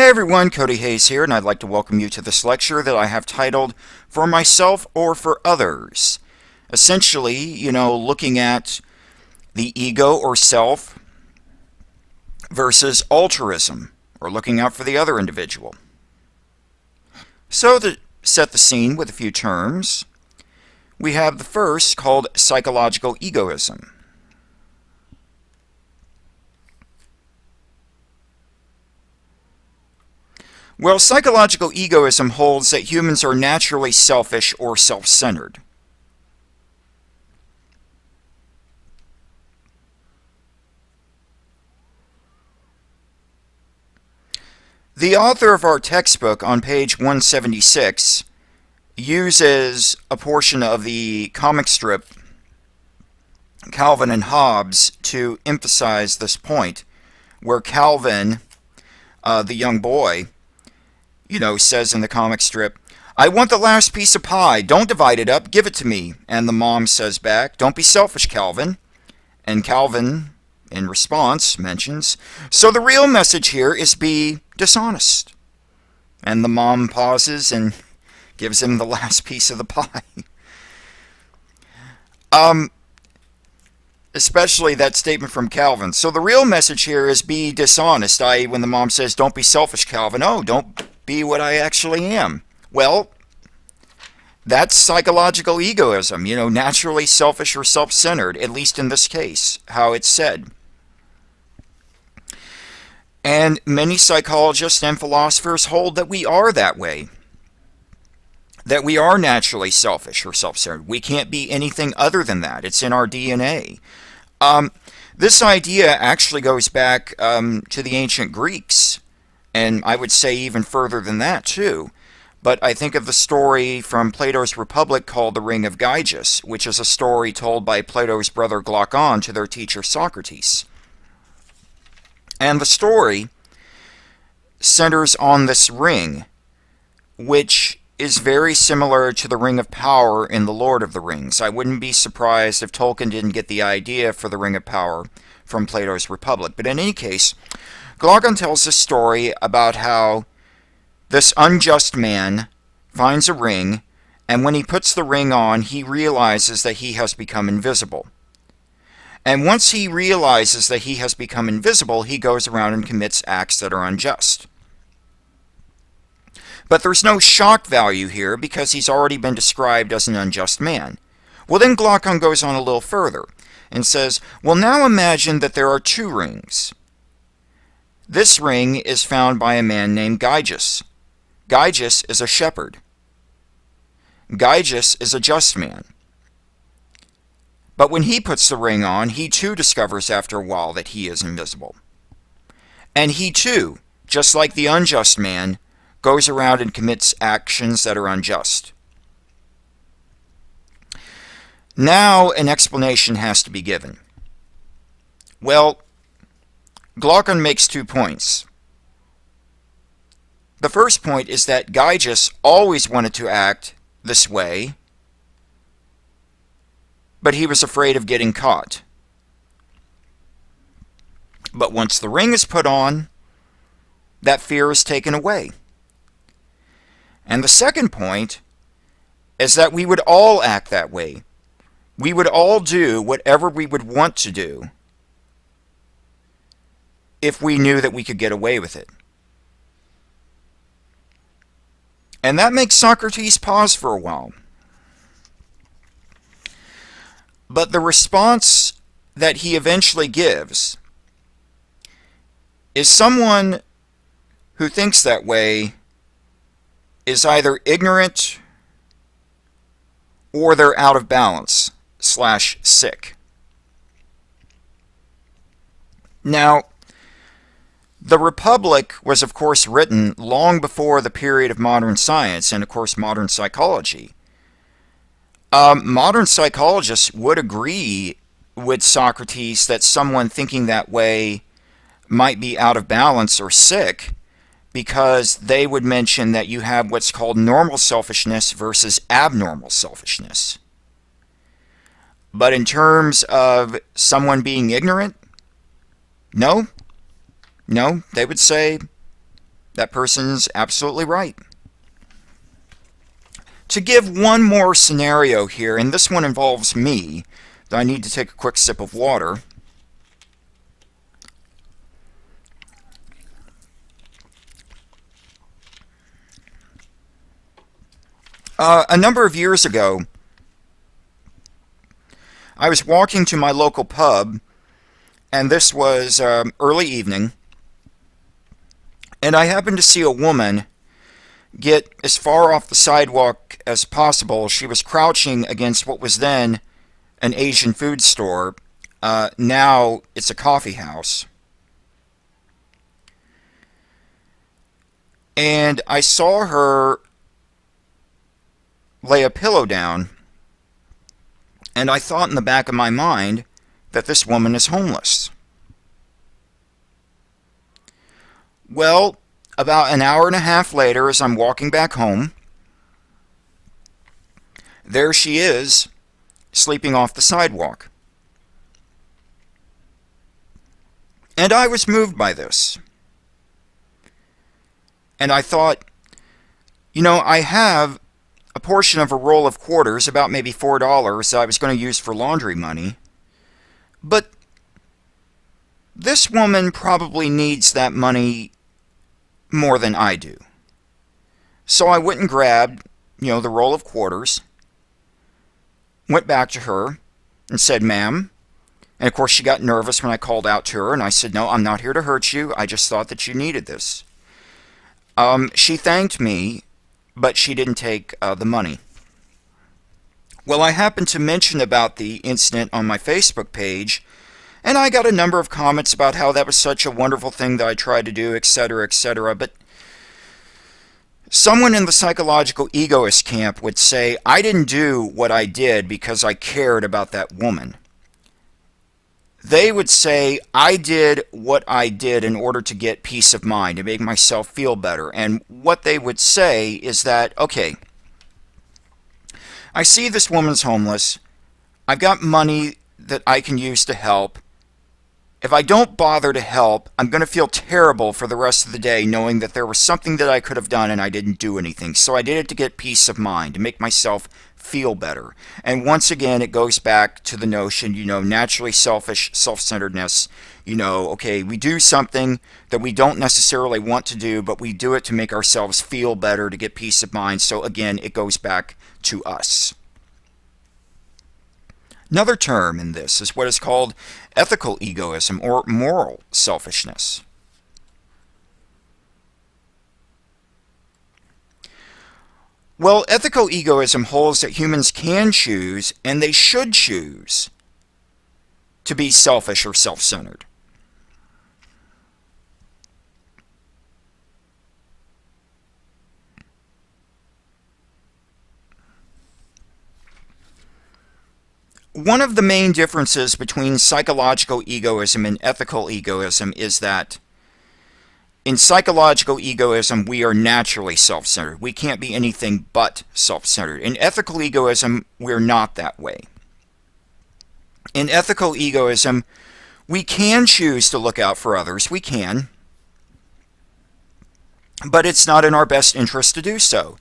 everyone, Cody Hayes here, and I'd like to welcome you to this lecture that I have titled, For Myself or for Others. Essentially, looking at the ego or self versus altruism, or looking out for the other individual. So to set the scene with a few terms, we have the first called psychological egoism. Well, psychological egoism holds that humans are naturally selfish or self-centered. The author of our textbook on page 176 uses a portion of the comic strip Calvin and Hobbes to emphasize this point, where Calvin, the young boy, says in the comic strip, "I want the last piece of pie. Don't divide it up. Give it to me." And the mom says back, "Don't be selfish, Calvin." And Calvin, in response, mentions, "So the real message here is be dishonest." And the mom pauses and gives him the last piece of the pie. Especially that statement from Calvin. So the real message here is be dishonest, i.e. when the mom says, "Don't be selfish, Calvin." Oh, don't be what I actually am. Well, that's psychological egoism, naturally selfish or self-centered, at least in this case, how it's said. And many psychologists and philosophers hold that we are that way, that we are naturally selfish or self-centered. We can't be anything other than that. It's in our DNA. This idea actually goes back to the ancient Greeks, and I would say even further than that too. But I think of the story from Plato's Republic called The Ring of Gyges, which is a story told by Plato's brother Glaucon to their teacher Socrates. And the story centers on this ring, which is very similar to the Ring of Power in The Lord of the Rings. I wouldn't be surprised if Tolkien didn't get the idea for the Ring of Power from Plato's Republic. But in any case, Glaucon tells this story about how this unjust man finds a ring, and when he puts the ring on, he realizes that he has become invisible. And once he realizes that he has become invisible, he goes around and commits acts that are unjust. But there's no shock value here because he's already been described as an unjust man. Well, then Glaucon goes on a little further and says, well, now imagine that there are two rings. This ring is found by a man named Gyges. Gyges is a shepherd. Gyges is a just man. But when he puts the ring on, he too discovers after a while that he is invisible. And he too, just like the unjust man, goes around and commits actions that are unjust. Now an explanation has to be given. Well, Glaucon makes 2 points. The first point is that Gyges always wanted to act this way, but he was afraid of getting caught. But once the ring is put on, that fear is taken away. And the second point is that we would all act that way. We would all do whatever we would want to do if we knew that we could get away with it. And that makes Socrates pause for a while. But the response that he eventually gives is someone who thinks that way is either ignorant or they're out of balance / sick. Now, the Republic was of course written long before the period of modern science and of course modern psychology. Modern psychologists would agree with Socrates that someone thinking that way might be out of balance or sick, because they would mention that you have what's called normal selfishness versus abnormal selfishness. But in terms of someone being ignorant, no, they would say that person's absolutely right. To give one more scenario here, and this one involves me, I need to take a quick sip of water. A number of years ago, I was walking to my local pub, and this was early evening, and I happened to see a woman get as far off the sidewalk as possible. She was crouching against what was then an Asian food store. Now it's a coffee house. And I saw her lay a pillow down, and I thought in the back of my mind that this woman is homeless. Well, about an hour and a half later, as I'm walking back home, there she is, sleeping off the sidewalk. And I was moved by this. And I thought, I have a portion of a roll of quarters, about maybe $4, that I was going to use for laundry money. But this woman probably needs that money more than I do. So I went and grabbed, the roll of quarters, went back to her and said, "Ma'am." And of course she got nervous when I called out to her, and I said, "No, I'm not here to hurt you. I just thought that you needed this." She thanked me, but she didn't take the money. Well, I happened to mention about the incident on my Facebook page, and I got a number of comments about how that was such a wonderful thing that I tried to do, etc., etc. But someone in the psychological egoist camp would say, I didn't do what I did because I cared about that woman. They would say, I did what I did in order to get peace of mind, to make myself feel better. And what they would say is that, okay, I see this woman's homeless. I've got money that I can use to help. If I don't bother to help, I'm going to feel terrible for the rest of the day knowing that there was something that I could have done and I didn't do anything. So I did it to get peace of mind, to make myself feel better. And once again, it goes back to the notion, naturally selfish, self-centeredness. Okay, we do something that we don't necessarily want to do, but we do it to make ourselves feel better, to get peace of mind. So again, it goes back to us. Another term in this is what is called ethical egoism or moral selfishness. Well, ethical egoism holds that humans can choose, and they should choose, to be selfish or self-centered. One of the main differences between psychological egoism and ethical egoism is that in psychological egoism, we are naturally self-centered. We can't be anything but self-centered. In ethical egoism, we're not that way. In ethical egoism, we can choose to look out for others. We can. But it's not in our best interest to do so.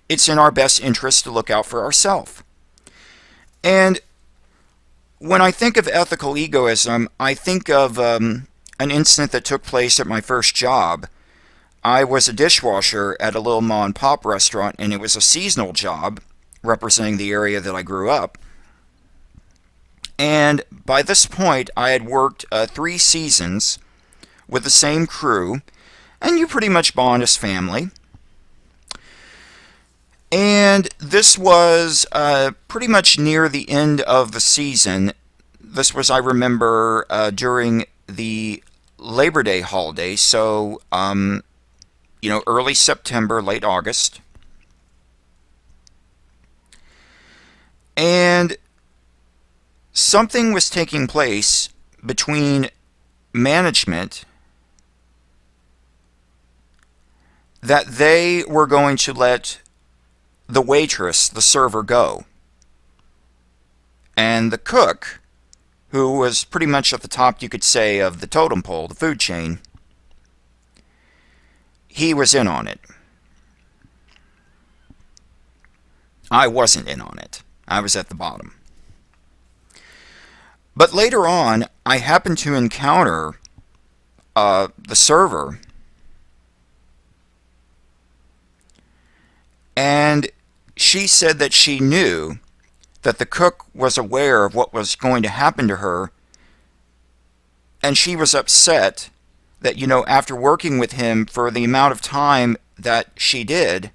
It's in our best interest to look out for ourselves. And when I think of ethical egoism, I think of an incident that took place at my first job. I was a dishwasher at a little mom-and-pop restaurant, and it was a seasonal job representing the area that I grew up. And by this point, I had worked 3 seasons with the same crew, and you pretty much bond as family. And this was pretty much near the end of the season. This was, I remember, during the Labor Day holiday, so, early September, late August. And something was taking place between management that they were going to let the waitress, the server, go. And the cook, who was pretty much at the top, you could say, of the totem pole, the food chain, he was in on it. I wasn't in on it. I was at the bottom. But later on, I happened to encounter the server, and she said that she knew that the cook was aware of what was going to happen to her, and she was upset that, after working with him for the amount of time that she did,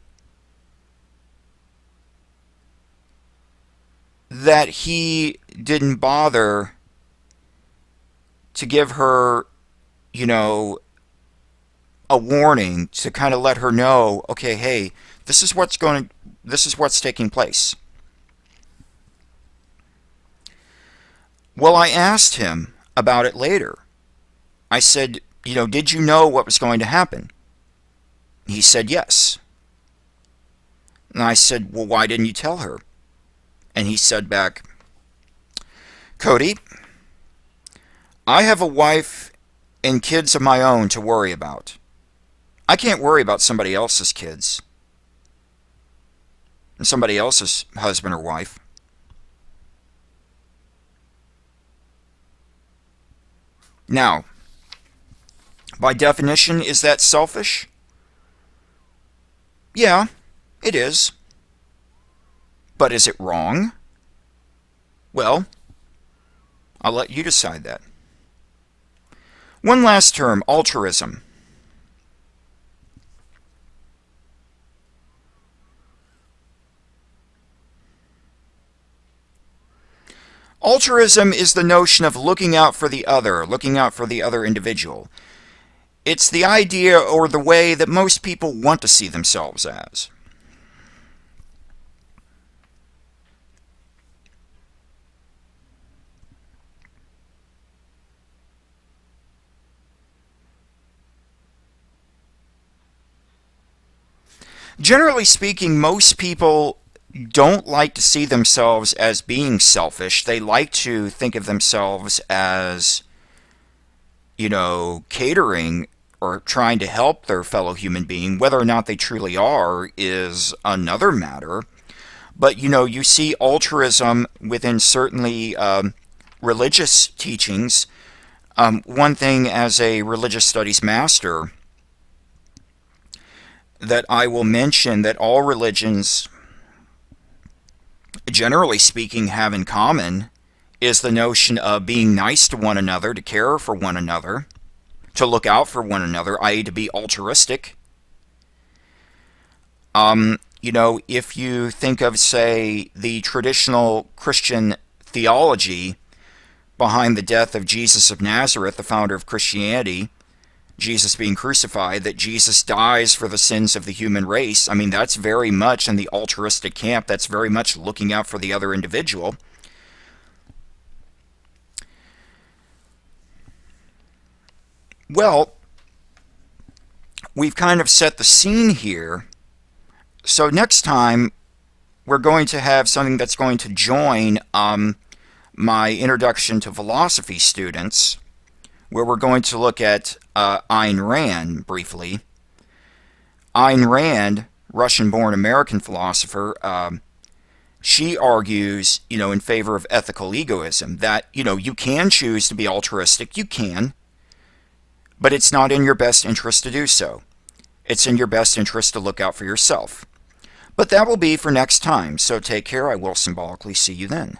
that he didn't bother to give her, a warning to kind of let her know, okay, hey, this is what's taking place. Well, I asked him about it later. I said, did you know what was going to happen? He said yes. And I said, well, why didn't you tell her? And he said back, Cody, I have a wife and kids of my own to worry about. I can't worry about somebody else's kids and somebody else's husband or wife. Now, by definition, is that selfish? Yeah, it is. But is it wrong? Well, I'll let you decide that. One last term, altruism. Altruism is the notion of looking out for the other individual. It's the idea or the way that most people want to see themselves as. Generally speaking, most people don't like to see themselves as being selfish. They like to think of themselves as, catering or trying to help their fellow human being. Whether or not they truly are is another matter. But, you see altruism within certainly religious teachings. One thing as a religious studies master that I will mention that all religions, generally speaking, have in common is the notion of being nice to one another, to care for one another, to look out for one another, i.e. to be altruistic. If you think of, say, the traditional Christian theology behind the death of Jesus of Nazareth, the founder of Christianity, Jesus being crucified, that Jesus dies for the sins of the human race. I mean, that's very much in the altruistic camp. That's very much looking out for the other individual. Well, we've kind of set the scene here. So next time, we're going to have something that's going to join my Introduction to Philosophy students, where we're going to look at Ayn Rand briefly. Ayn Rand, Russian-born American philosopher, she argues, in favor of ethical egoism, that, you can choose to be altruistic, you can, but it's not in your best interest to do so. It's in your best interest to look out for yourself. But that will be for next time, so take care. I will symbolically see you then.